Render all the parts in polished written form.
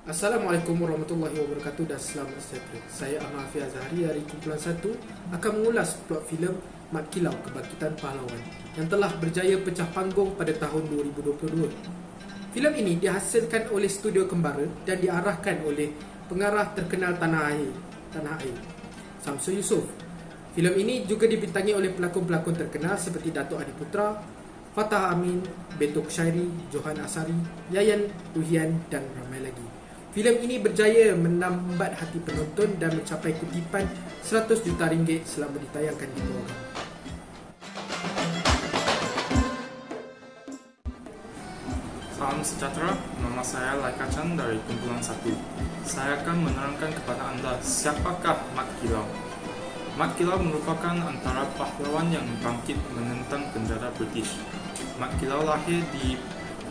Assalamualaikum warahmatullahi wabarakatuh dan selamat sejahtera. Saya Ahmad Hafiz Azhari dari Kumpulan 1 akan mengulas plot filem Mat Kilau Kebangkitan Pahlawan yang telah berjaya pecah panggung pada tahun 2022. Filem ini dihasilkan oleh Studio Kembara dan diarahkan oleh pengarah terkenal tanah air, Samsul Yusof. Filem ini juga dibintangi oleh pelakon-pelakon terkenal seperti Dato' Adi Putra, Fatah Amin, Beto Kshairi, Johan Asari, Yayan Ruhian dan ramai lagi. Filem ini berjaya menambat hati penonton dan mencapai kutipan 100 juta ringgit selama ditayangkan di bawah. Salam sejahtera, nama saya Laika Chan dari Kumpulan 1. Saya akan menerangkan kepada anda siapakah Mat Kilau. Mat Kilau merupakan antara pahlawan yang bangkit menentang penjara British. Mat Kilau lahir di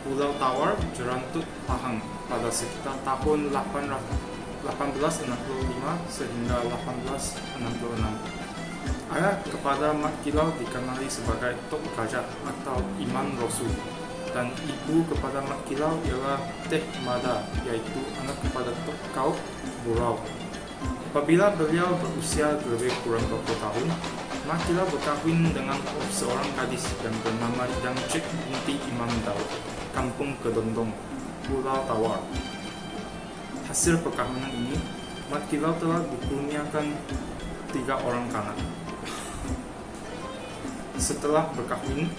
Pulau Tawar, Jerantut, Pahang pada sekitar tahun 1865 sehingga 1866. Ayah kepada Mat Kilau dikenali sebagai Tok Gajah atau Imam Rasul, dan ibu kepada Mat Kilau ialah Teh Mada, iaitu anak kepada Tok Kau Burau. Apabila beliau berusia lebih kurang 20 tahun, Mat Kilau berkahwin dengan seorang gadis yang bernama Yang Cik binti Imam Daud, Kampung Kedondong, Pulau Tawar. Hasil perkahwinan ini, Mat Kilau telah dikurniakan 3 orang kanak. Setelah berkahwin,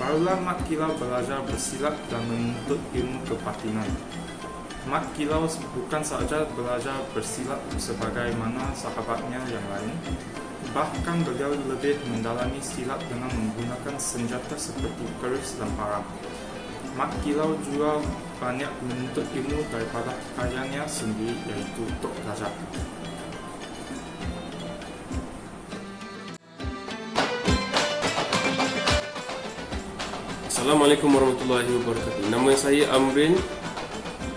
barulah Mat Kilau belajar bersilat dan menuntut ilmu kebatinan. Mat Kilau bukan sahaja belajar bersilat sebagaimana sahabatnya yang lain, bahkan beliau lebih mendalami silat dengan menggunakan senjata seperti keris dan parang. Mat Kilau juga banyak menuntut ilmu daripada ayahnya sendiri, yaitu Tok Gajah. Assalamualaikum warahmatullahi wabarakatuh. Nama saya Amrin.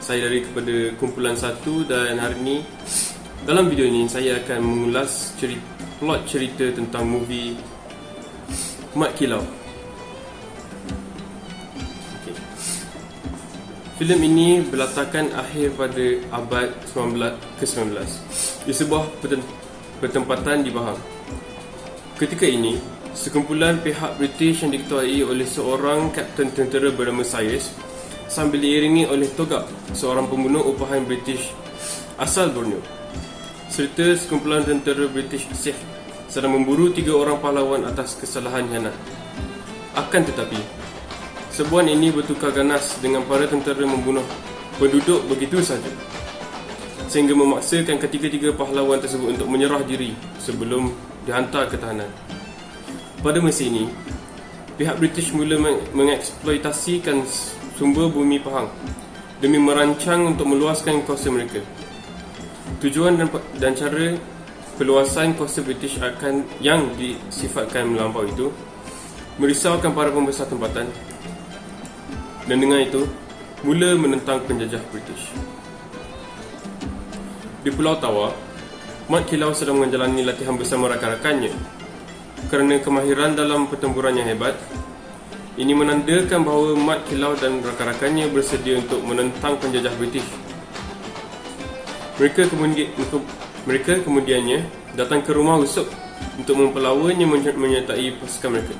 Saya dari kepada Kumpulan 1 dan hari ini dalam video ini saya akan mengulas plot cerita tentang movie Mat Kilau. Filem ini berlatarkan akhir pada abad ke-19 di sebuah pertempatan di Pahang. Ketika ini, sekumpulan pihak British yang diketuai oleh seorang kapten tentera bernama Cyrus sambil diiringi oleh Togak, seorang pembunuh upahan British asal Borneo, serta sekumpulan tentera British Sikh sedang memburu 3 orang pahlawan atas kesalahan khianat. Akan tetapi, serbuan ini bertukar ganas dengan para tentera membunuh penduduk begitu saja, sehingga memaksakan ketiga-tiga pahlawan tersebut untuk menyerah diri sebelum dihantar ke tahanan. Pada masa ini, pihak British mula mengeksploitasikan sumber bumi Pahang demi merancang untuk meluaskan kuasa mereka. Tujuan dan cara peluasan kuasa British yang disifatkan melampau itu merisaukan para pembesar tempatan, dan dengan itu mula menentang penjajah British. Di Pulau Tawar, Mat Kilau sedang menjalani latihan bersama rakan-rakannya. Kerana kemahiran dalam pertempuran yang hebat, ini menandakan bahawa Mat Kilau dan rakan-rakannya bersedia untuk menentang penjajah British. Mereka kemudiannya datang ke rumah Usop untuk mempelawanya menyertai pasukan mereka.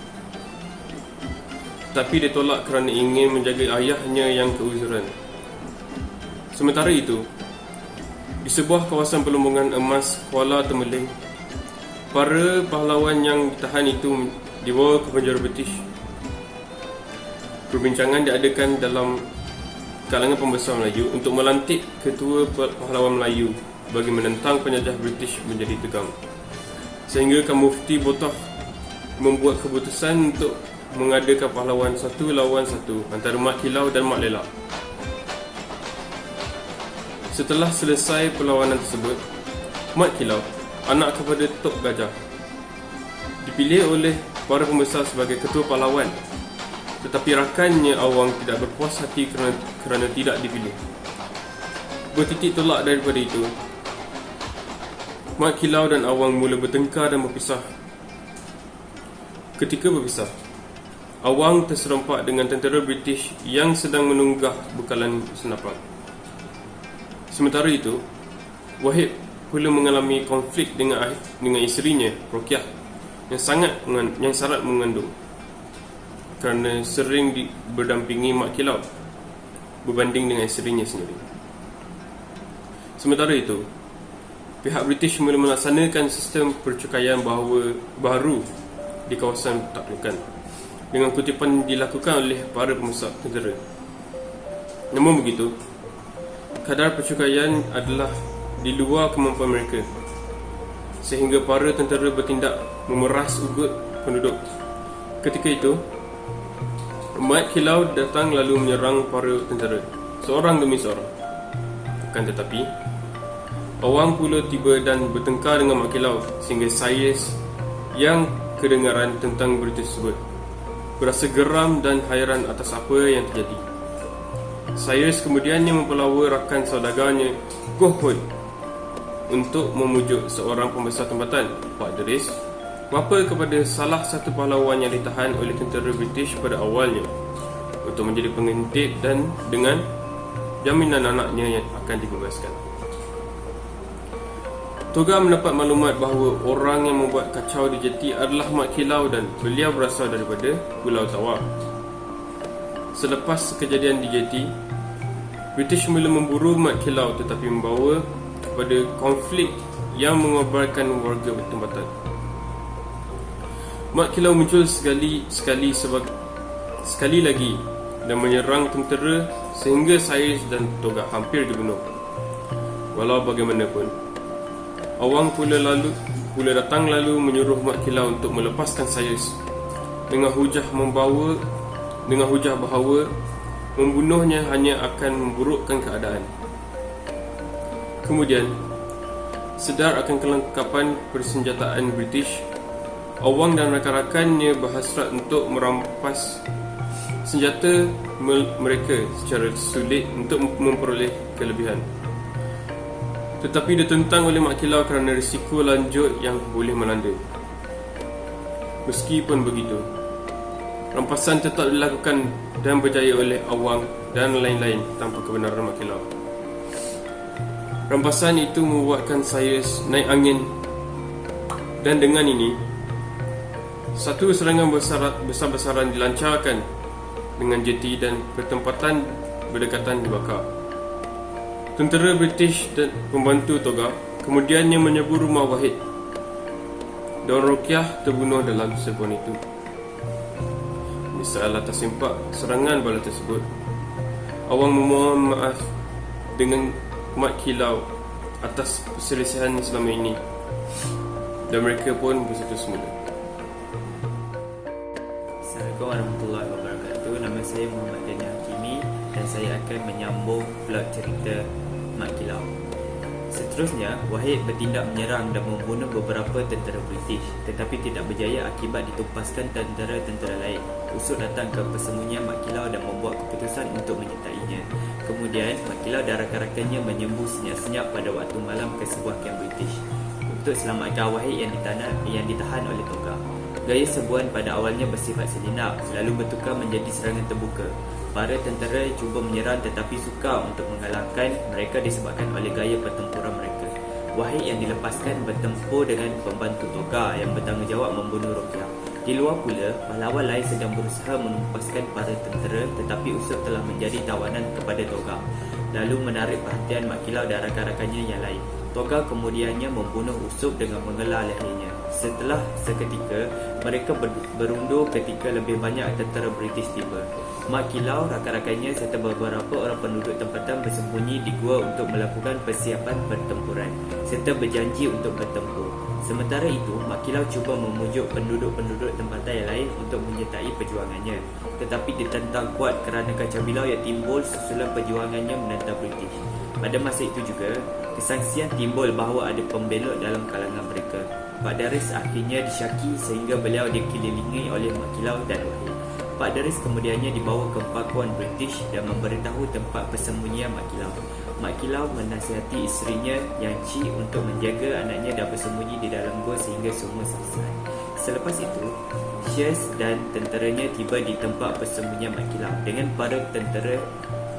Tapi ditolak kerana ingin menjaga ayahnya yang keuzuran. Sementara itu, di sebuah kawasan pelumbungan emas Kuala Temeling, para pahlawan yang ditahan itu dibawa ke penjara British. Perbincangan diadakan dalam kalangan pembesar Melayu untuk melantik ketua pahlawan Melayu bagi menentang penjajah British menjadi tegang. Sehingga Mufti Botoh membuat keputusan untuk mengadakan pahlawan 1 lawan 1 antara Mat Kilau dan Mat Lela. Setelah selesai perlawanan tersebut, Mat Kilau, anak kepada Tok Gajah, dipilih oleh para pembesar sebagai ketua pahlawan. Tetapi rakannya Awang tidak berpuas hati kerana tidak dipilih. Bertitik tolak daripada itu, Mat Kilau dan Awang mula bertengkar dan berpisah. Ketika berpisah, Awang terserempak dengan tentera British yang sedang menunggah bekalan senapan. Sementara itu, Wahid pula mengalami konflik dengan isterinya, Rokiah, yang sangat mengandung kerana sering berdampingi Mak Kilau berbanding dengan isterinya sendiri. Sementara itu, pihak British mula melaksanakan sistem percukaian baru di kawasan taklukan dengan kutipan dilakukan oleh para pemesak tentera. Namun begitu, kadar percukaian adalah di luar kemampuan mereka, sehingga para tentera bertindak memeras ugut penduduk. Ketika itu, Mat Kilau datang lalu menyerang para tentera, seorang demi seorang. Akan tetapi, Awang pula tiba dan bertengkar dengan Mat Kilau, sehingga Cyrus yang kedengaran tentang berita tersebut berasa geram dan hairan atas apa yang terjadi. Cyrus kemudiannya mempelawa rakan saudagarnya Gohoi untuk memujuk seorang pembesar tempatan, Pak Deris, bapa kepada salah satu pahlawan yang ditahan oleh tentera British pada awalnya, untuk menjadi pengintit dan dengan jaminan anaknya yang akan dibebaskan. Toga mendapat maklumat bahawa orang yang membuat kacau di jeti adalah Mat Kilau dan beliau berasal daripada Pulau Tawar. Selepas kejadian di jeti, British mula memburu Mat Kilau tetapi membawa kepada konflik yang mengorbankan warga bertempatan. Mat Kilau muncul sekali lagi dan menyerang tentera sehingga Cyrus dan Toga hampir dibunuh. Walau bagaimanapun, Awang pula datang lalu menyuruh Mat Kilau untuk melepaskan Cyrus dengan hujah bahawa membunuhnya hanya akan memburukkan keadaan. Kemudian, sedar akan kelengkapan persenjataan British, Awang dan rakan-rakannya berhasrat untuk merampas senjata mereka secara sulit untuk memperoleh kelebihan. Tetapi ditentang oleh Mak Kilau kerana risiko lanjut yang boleh melanda. Meskipun begitu, rampasan tetap dilakukan dan berjaya oleh Awang dan lain-lain tanpa kebenaran Mak Kilau. Rampasan itu membuatkan Cyrus naik angin, dan dengan ini satu serangan besar-besaran dilancarkan dengan jeti dan pertempatan berdekatan dibakar. Tentera British dan pembantu Toga kemudiannya menyerbu rumah Wahid, dan Rokiah terbunuh dalam serbuan itu. Misal atas impak serangan bala tersebut, Awang memohon maaf dengan Mat Kilau atas perselisihan selama ini, dan mereka pun bersatu semula. Assalamualaikum warahmatullahi wabarakatuh. Nama saya Muhammad Dani Hakimi dan saya akan menyambung plot cerita Mat Kilau. Seterusnya, Wahid bertindak menyerang dan membunuh beberapa tentera British, tetapi tidak berjaya akibat ditumpaskan tentera-tentera lain. Usut datang ke persembunyian Mat Kilau dan membuat keputusan untuk menyertainya. Kemudian, Mat Kilau dan rakan-rakannya menyembuh senyap-senyap pada waktu malam ke sebuah kamp British untuk selamatkan Wahid yang ditahan oleh Toga. Gaya serbuan pada awalnya bersifat sejenak, lalu bertukar menjadi serangan terbuka. Para tentera cuba menyerang tetapi sukar untuk mengalahkan mereka disebabkan oleh gaya pertempuran mereka. Wahid yang dilepaskan bertempur dengan pembantu Toga yang bertanggungjawab membunuh Rokiah. Di luar pula, pahlawan lain sedang berusaha menumpaskan para tentera tetapi Usop telah menjadi tawanan kepada Toga, lalu menarik perhatian Mat Kilau dan rakan-rakannya yang lain. Toga kemudiannya membunuh Usop dengan mengelar lehernya. Setelah seketika, mereka berundur ketika lebih banyak tentera British tiba. Mat Kilau, rakan-rakannya serta beberapa orang penduduk tempatan bersembunyi di gua untuk melakukan persiapan pertempuran serta berjanji untuk bertempur. Sementara itu, Mat Kilau cuba memujuk penduduk-penduduk tempatan yang lain untuk menyertai perjuangannya, tetapi ditentang kuat kerana kacau bilau yang timbul susulan perjuangannya menentang British. Pada masa itu juga, kesangsian timbul bahawa ada pembelot dalam kalangan mereka. Pak Daris akhirnya disyaki sehingga beliau dikelilingi oleh Mat Kilau dan Wahid. Pak Daris kemudiannya dibawa ke pakuan British dan memberitahu tempat persembunyian Mat Kilau. Mat Kilau menasihati isterinya Yang Ci untuk menjaga anaknya dan bersembunyi di dalam gua sehingga semua selesai. Selepas itu, Shears dan tenteranya tiba di tempat persembunyian Mat Kilau dengan para tentera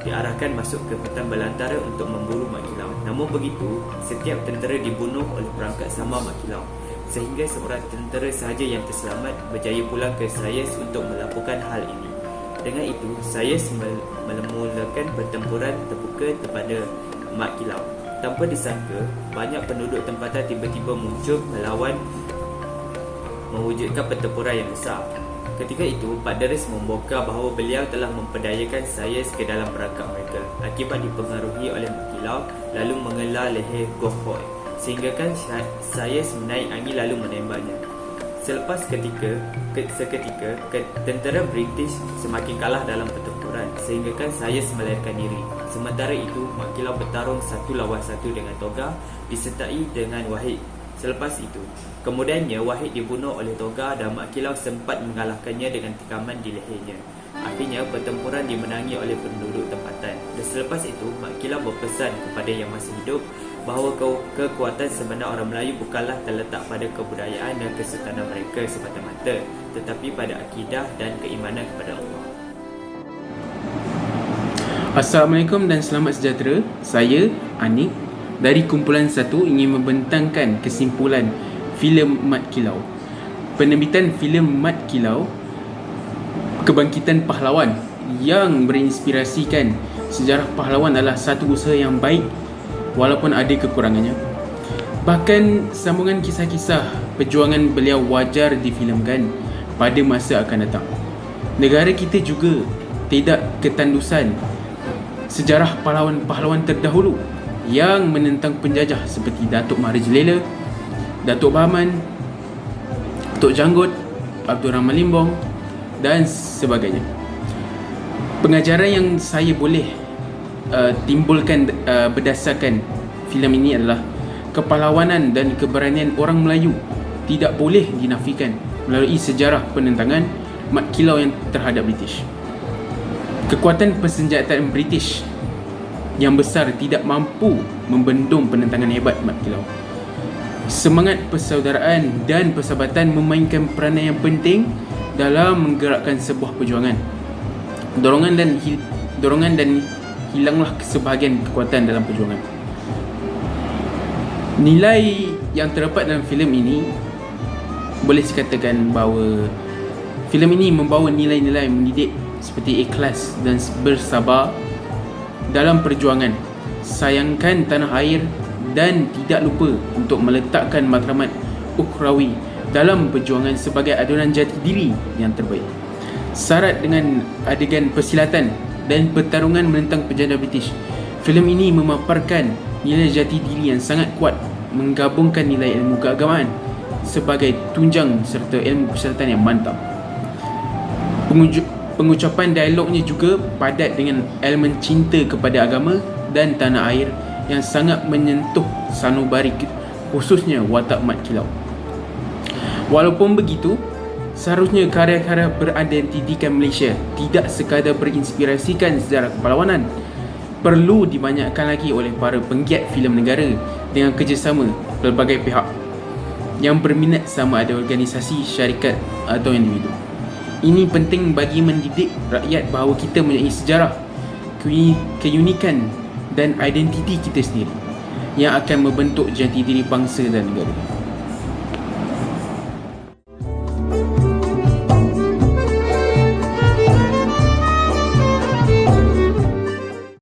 diarahkan masuk ke hutan belantara untuk memburu Mat Kilau. Namun begitu, setiap tentera dibunuh oleh perangkat samar Mat Kilau, sehingga seorang tentera sahaja yang terselamat berjaya pulang ke Sayers untuk melaporkan hal ini. Dengan itu, Sayers memulakan pertempuran terbuka kepada Mat Kilau. Tanpa disangka, banyak penduduk tempatan tiba-tiba muncul melawan, mewujudkan pertempuran yang besar. Ketika itu, Pak Deris membongkar bahawa beliau telah memperdayakan Sayers ke dalam perangkap mereka akibat dipengaruhi oleh Mat Kilau, lalu mengelar leher Goh Hoi, sehinggakan Sayers menaik angin lalu menembaknya. Selepas seketika, tentera British semakin kalah dalam pertempuran, sehinggakan Sayers melarikan diri. Sementara itu, Mat Kilau bertarung 1 lawan 1 dengan Toga, disertai dengan Wahid. Selepas itu, kemudiannya Wahid dibunuh oleh Toga dan Mat Kilau sempat mengalahkannya dengan tikaman di lehernya. Akhirnya, pertempuran dimenangi oleh penduduk tempatan. Dan selepas itu, Mat Kilau berpesan kepada yang masih hidup bahawa kekuatan sebenar orang Melayu bukanlah terletak pada kebudayaan dan kesultanan mereka semata-mata, tetapi pada akidah dan keimanan kepada Allah. Assalamualaikum dan selamat sejahtera. Saya, Anik, dari kumpulan 1 ingin membentangkan kesimpulan filem Mat Kilau. Penerbitan filem Mat Kilau, kebangkitan pahlawan yang berinspirasikan sejarah pahlawan adalah satu usaha yang baik walaupun ada kekurangannya. Bahkan sambungan kisah-kisah perjuangan beliau wajar difilmkan pada masa akan datang. Negara kita juga tidak ketandusan sejarah pahlawan-pahlawan terdahulu yang menentang penjajah seperti Datuk Maharaja Lela, Datuk Bahman, Tok Janggut, Abdul Rahman Limbong dan sebagainya. Pengajaran yang saya boleh timbulkan berdasarkan filem ini adalah kepahlawanan dan keberanian orang Melayu tidak boleh dinafikan melalui sejarah penentangan Mat Kilau yang terhadap British. Kekuatan persenjataan British yang besar tidak mampu membendung penentangan hebat Mat Kilau. Semangat persaudaraan dan persahabatan memainkan peranan yang penting dalam menggerakkan sebuah perjuangan. Dorongan dan hilanglah sebahagian kekuatan dalam perjuangan. Nilai yang terdapat dalam filem ini boleh dikatakan bahawa filem ini membawa nilai-nilai mendidik seperti ikhlas dan bersabar dalam perjuangan, sayangkan tanah air dan tidak lupa untuk meletakkan matlamat ukhrawi dalam perjuangan sebagai adunan jati diri yang terbaik. Syarat dengan adegan persilatan dan pertarungan menentang penjajah British, filem ini memaparkan nilai jati diri yang sangat kuat, menggabungkan nilai ilmu keagamaan sebagai tunjang serta ilmu persilatan yang mantap. Pengucapan dialognya juga padat dengan elemen cinta kepada agama dan tanah air yang sangat menyentuh sanubari, khususnya watak Mat Kilau. Walaupun begitu, seharusnya karya-karya beridentitikan Malaysia tidak sekadar berinspirasikan sejarah kepahlawanan, perlu dibanyakkan lagi oleh para penggiat filem negara dengan kerjasama pelbagai pihak yang berminat, sama ada organisasi, syarikat atau individu. Ini penting bagi mendidik rakyat bahawa kita mempunyai sejarah, keunikan dan identiti kita sendiri yang akan membentuk jati diri bangsa dan negara.